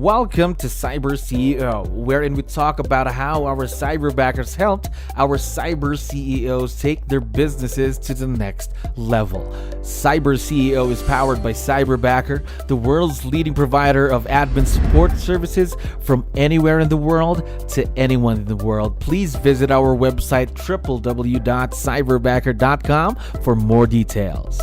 Welcome to CyberCEO, wherein we talk about how our cyberbackers helped our cyber CEOs take their businesses to the next level. CyberCEO is powered by Cyberbacker, the world's leading provider of admin support services from anywhere in the world to anyone in the world. Please visit our website www.cyberbacker.com for more details.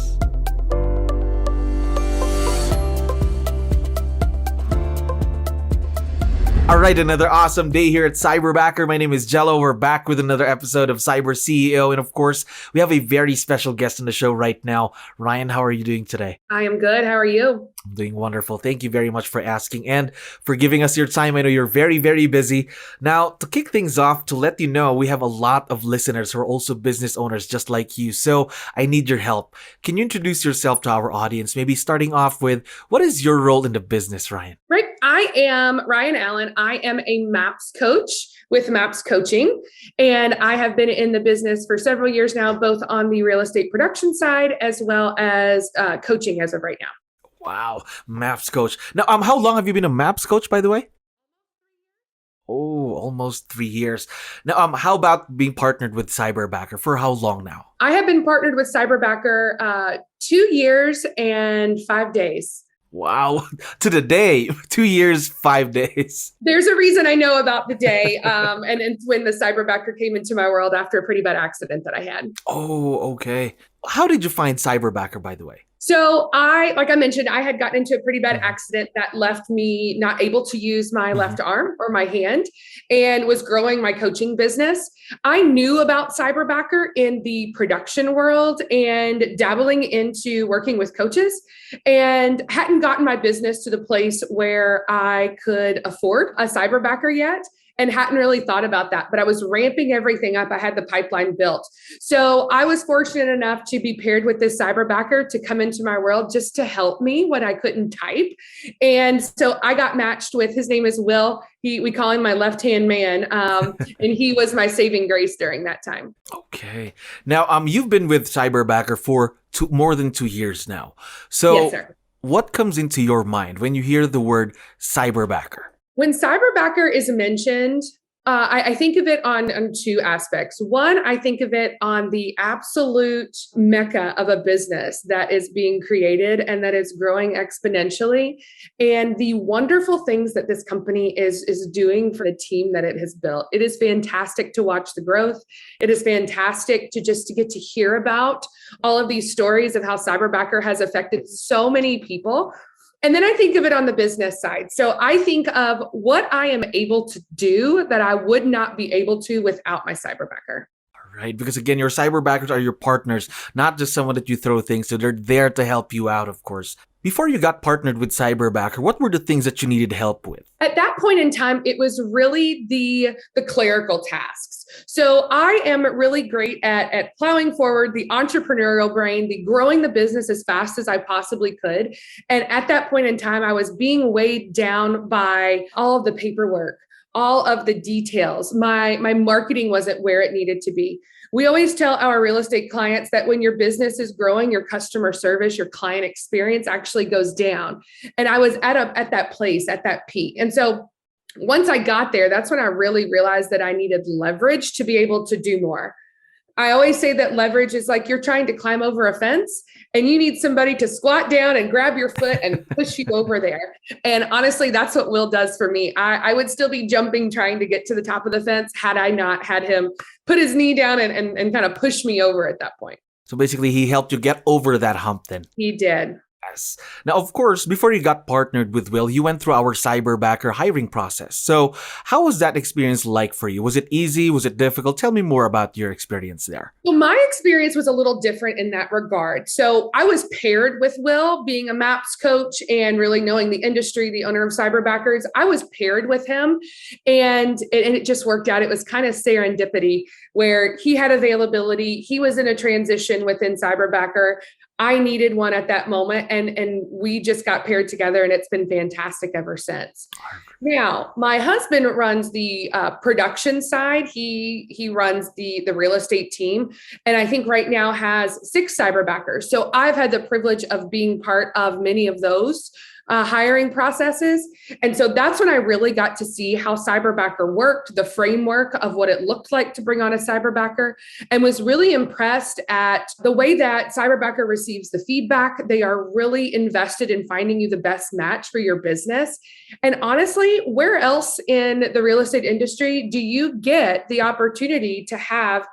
All right, another awesome day here at Cyberbacker. My name is Jello. We're back with another episode of CyberCEO. And of course, we have a very special guest on the show right now. Ryan, how are you doing today? I am good. How are you? I'm doing wonderful. Thank you very much for asking and for giving us your time. I know you're very, very busy. Now, to kick things off, to let you know, we have a lot of listeners who are also business owners just like you. So I need your help. Can you introduce yourself to our audience? Maybe starting off with, what is your role in the business, Ryan? Right. I am Ryan Allen. I am a MAPS coach with MAPS Coaching. And I have been in the business for several years now, both on the real estate production side as well as coaching as of right now. Wow, MAPS coach. Now, how long have you been a MAPS coach, by the way? Oh, almost 3 years. Now, how about being partnered with Cyberbacker? For how long now? I have been partnered with Cyberbacker 2 years and 5 days. Wow, to the day, 2 years, 5 days. There's a reason I know about the day. And it's when the Cyberbacker came into my world after a pretty bad accident that I had. Oh, okay. How did you find Cyberbacker, by the way? So like I mentioned, I had gotten into a pretty bad accident that left me not able to use my left arm or my hand and was growing my coaching business. I knew about Cyberbacker in the production world and dabbling into working with coaches and hadn't gotten my business to the place where I could afford a Cyberbacker yet. And hadn't really thought about that, but I was ramping everything up. I had the pipeline built. So I was fortunate enough to be paired with this Cyberbacker to come into my world just to help me when I couldn't type. And so I got matched with, his name is Will. We call him my left-hand man. And he was my saving grace during that time. Okay. Now, you've been with Cyberbacker for more than 2 years now. So yes, sir. What comes into your mind when you hear the word Cyberbacker? When Cyberbacker is mentioned, I think of it on two aspects. One, I think of it on the absolute mecca of a business that is being created and that is growing exponentially, and the wonderful things that this company is doing for the team that it has built. It is fantastic to watch the growth. It is fantastic to get to hear about all of these stories of how Cyberbacker has affected so many people. And then I think of it on the business side. So I think of what I am able to do that I would not be able to without my Cyberbacker. Right, because again, your Cyberbackers are your partners, not just someone that you throw things to. They're there to help you out, of course. Before you got partnered with Cyberbacker, what were the things that you needed help with? At that point in time, it was really the clerical tasks. So I am really great at plowing forward the entrepreneurial brain, the growing the business as fast as I possibly could. And at that point in time, I was being weighed down by all of the paperwork, all of the details. My marketing wasn't where it needed to be. We always tell our real estate clients that when your business is growing, your customer service, your client experience actually goes down. And I was at that place, at that peak. And so once I got there, that's when I really realized that I needed leverage to be able to do more. I always say that leverage is like you're trying to climb over a fence and you need somebody to squat down and grab your foot and push you over there. And honestly, that's what Will does for me. I would still be jumping, trying to get to the top of the fence had I not had him put his knee down and kind of push me over at that point. So basically, he helped you get over that hump then. He did. Yes. Now, of course, before you got partnered with Will, you went through our Cyberbacker hiring process. So how was that experience like for you? Was it easy? Was it difficult? Tell me more about your experience there. Well, my experience was a little different in that regard. So I was paired with Will, being a MAPS coach and really knowing the industry, the owner of Cyberbackers. I was paired with him and it just worked out. It was kind of serendipity where he had availability. He was in a transition within Cyberbacker. I needed one at that moment and we just got paired together and it's been fantastic ever since. Now, my husband runs the production side. He runs the real estate team. And I think right now has 6 Cyberbackers. So I've had the privilege of being part of many of those hiring processes. And so that's when I really got to see how Cyberbacker worked, the framework of what it looked like to bring on a Cyberbacker, and was really impressed at the way that Cyberbacker receives the feedback. They are really invested in finding you the best match for your business. And honestly, where else in the real estate industry do you get the opportunity to have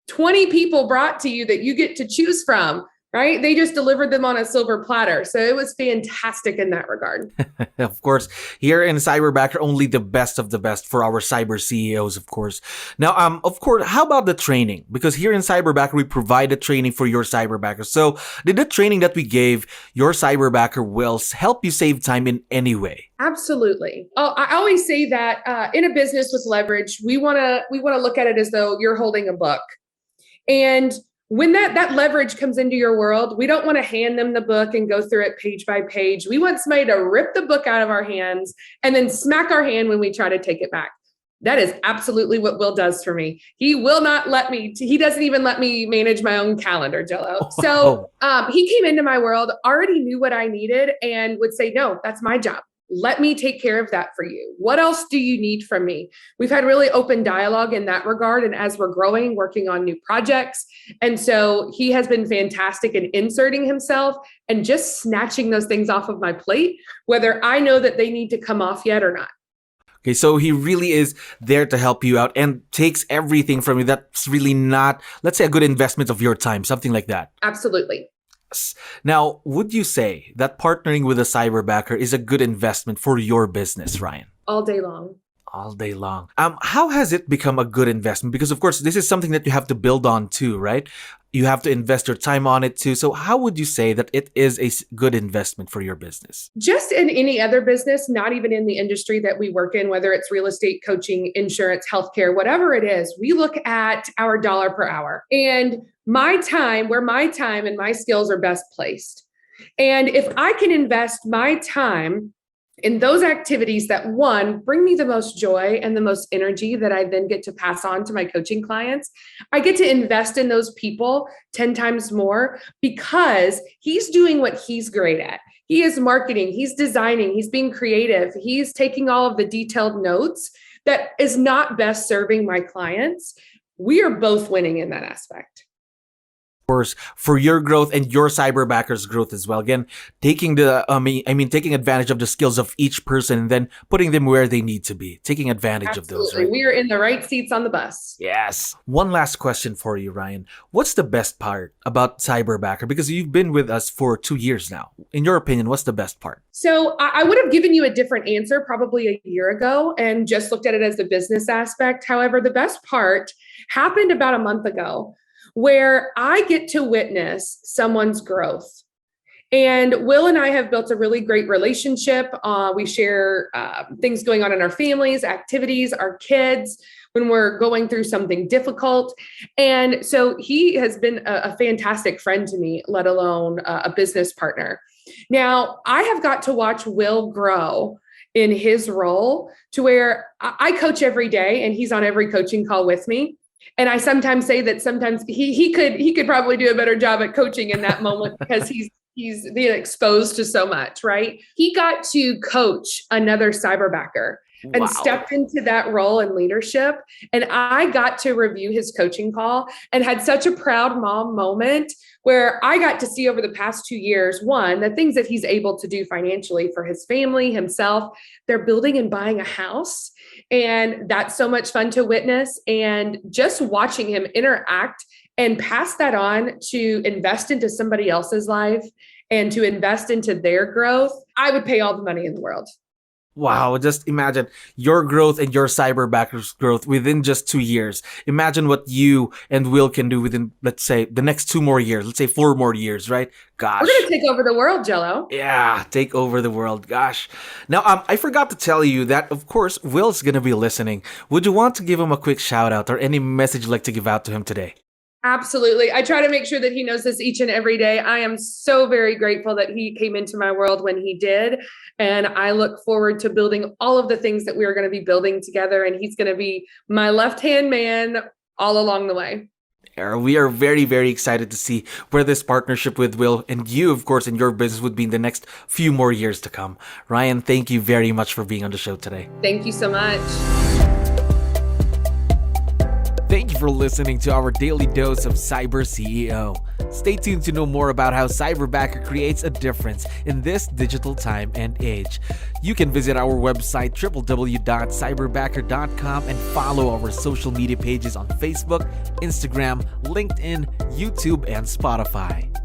20 people brought to you that you get to choose from? Right? They just delivered them on a silver platter. So it was fantastic in that regard. Of course, here in Cyberbacker, only the best of the best for our cyber CEOs, of course. Now, of course, how about the training? Because here in Cyberbacker, we provide the training for your Cyberbacker. So did the training that we gave your Cyberbacker will help you save time in any way? Absolutely. Oh, I always say that in a business with leverage, we want to look at it as though you're holding a book. And when that leverage comes into your world, we don't want to hand them the book and go through it page by page. We want somebody to rip the book out of our hands and then smack our hand when we try to take it back. That is absolutely what Will does for me. He will not let me, he doesn't even let me manage my own calendar, 𝗃𝗃. So he came into my world, already knew what I needed, and would say, no, that's my job. Let me take care of that for you. What else do you need from me? We've had really open dialogue in that regard. And as we're growing, working on new projects. And so he has been fantastic in inserting himself and just snatching those things off of my plate, whether I know that they need to come off yet or not. Okay, so he really is there to help you out and takes everything from you. That's really not, let's say, a good investment of your time, something like that. Absolutely. Now, would you say that partnering with a Cyberbacker is a good investment for your business, Ryan? All day long. All day long. How has it become a good investment? Because of course, this is something that you have to build on too, right? You have to invest your time on it too. So how would you say that it is a good investment for your business? Just in any other business, not even in the industry that we work in, whether it's real estate, coaching, insurance, healthcare, whatever it is, we look at our dollar per hour and my time, where my time and my skills are best placed. And if I can invest my time in those activities that, one, bring me the most joy and the most energy that I then get to pass on to my coaching clients, I get to invest in those people 10 times more because he's doing what he's great at. He is marketing, he's designing, he's being creative, he's taking all of the detailed notes that is not best serving my clients. We are both winning in that aspect. Course, for your growth and your Cyberbacker's growth as well. Again, taking the taking advantage of the skills of each person and then putting them where they need to be. Taking advantage of those. Right? We are in the right seats on the bus. Yes. One last question for you, Ryan. What's the best part about Cyberbacker? Because you've been with us for 2 years now. In your opinion, what's the best part? So I would have given you a different answer probably a year ago and just looked at it as the business aspect. However, the best part happened about a month ago, where I get to witness someone's growth. And Will and I have built a really great relationship. We share things going on in our families, activities, our kids, when we're going through something difficult. And so he has been a fantastic friend to me, let alone a business partner. Now, I have got to watch Will grow in his role to where I coach every day and he's on every coaching call with me. And I sometimes say that sometimes he could probably do a better job at coaching in that moment because he's being exposed to so much, right? He got to coach another Cyberbacker and stepped into that role in leadership. And I got to review his coaching call and had such a proud mom moment where I got to see over the past 2 years, one, the things that he's able to do financially for his family, himself. They're building and buying a house. And that's so much fun to witness. And just watching him interact and pass that on to invest into somebody else's life and to invest into their growth, I would pay all the money in the world. Wow, just imagine your growth and your Cyberbacker's growth within just 2 years. Imagine what you and Will can do within, let's say, the next 2 more years. Let's say 4 more years, right? Gosh. We're going to take over the world, 𝗃𝗃. Yeah, take over the world. Gosh. Now, I forgot to tell you that, of course, Will's going to be listening. Would you want to give him a quick shout out or any message you'd like to give out to him today? Absolutely. I try to make sure that he knows this each and every day. I am so very grateful that he came into my world when he did. And I look forward to building all of the things that we are going to be building together. And he's going to be my left-hand man all along the way. We are very, very excited to see where this partnership with Will and you, of course, and your business would be in the next few more years to come. Ryan, thank you very much for being on the show today. Thank you so much. Thank you for listening to our daily dose of Cyber CEO. Stay tuned to know more about how Cyberbacker creates a difference in this digital time and age. You can visit our website www.cyberbacker.com and follow our social media pages on Facebook, Instagram, LinkedIn, YouTube, and Spotify.